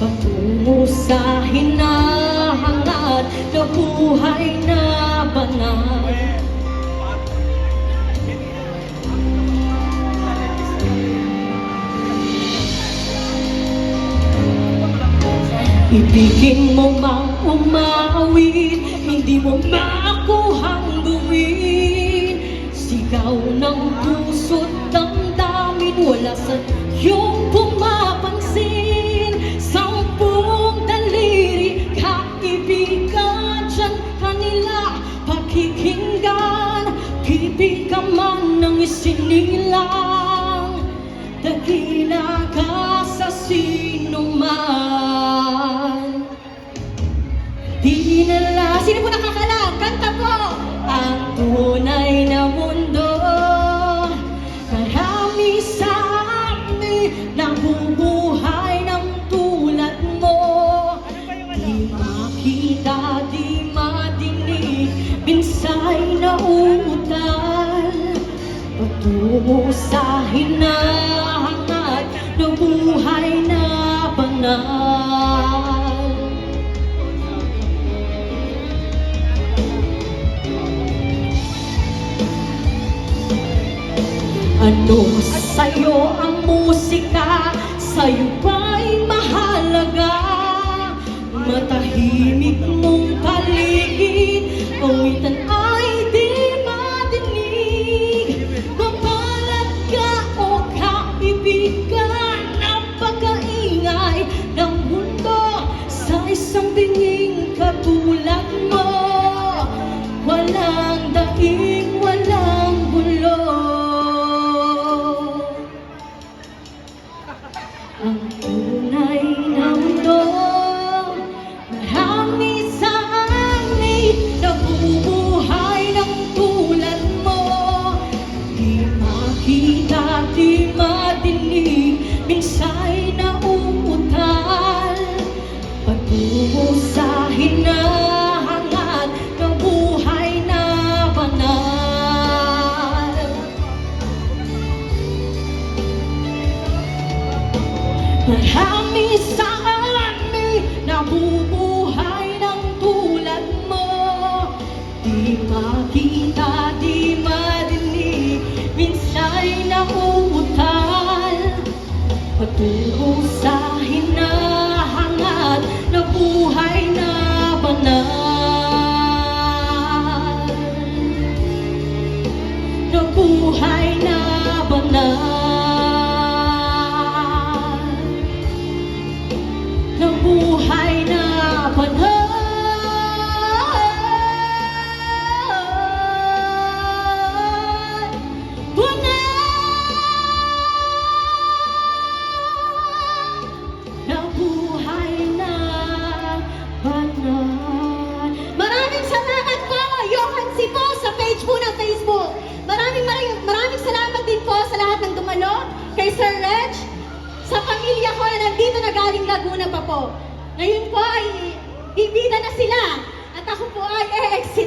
patungo sa hinahangad na buhay na banal. Ibigin mo mang umawit, hindi mo makuhang gawin. Sigaw ng puso't damdamin, wala sa iyong pumapansin. Sampung daliri, kaibigan, dyan kanila pakikinggan. Bibig ka man ng isinilang, dakila ka sa sinuman. Di nila, sino po nakakalam? Kanta po! Ang tunay na mundo, marami sa amin nabubuhay ng tulad mo. Di makita, di madinig, minsay na utal. Patungo sa hinahangad ng buhay na banal. Ano sa'yo ang musika? Sa'yo ba'y mahalaga? Matahimik mong paligid, pawitan ay di madinig. Mapalat ka o kaibigan, napakaingay ng mundo. Sa isang binging katulad mo, walang daing, walang gulo. Ang tunay na mundo, marami sa amin nabubuhay ng tulad mo. Di makita, di madinig, minsay na umutal. Patungo sa hinahangad ng buhay na banal. Marami sa amin nabubuhay ng tulad mo. Di makita, di madinig, minsay na umutal. Patungo sa hinahangad na buhay na banal. Na buhay na banal. Na buhay na banal. Na buhay na banal. Maraming salamat po, Johan C. po, sa page po ng Facebook. Maraming salamat din po sa lahat ng dumalo, kay Sir Reg, sa pamilya ko na nandito na galing Laguna pa po. Ngayon po ay ibida na sila at ako po ay e-exit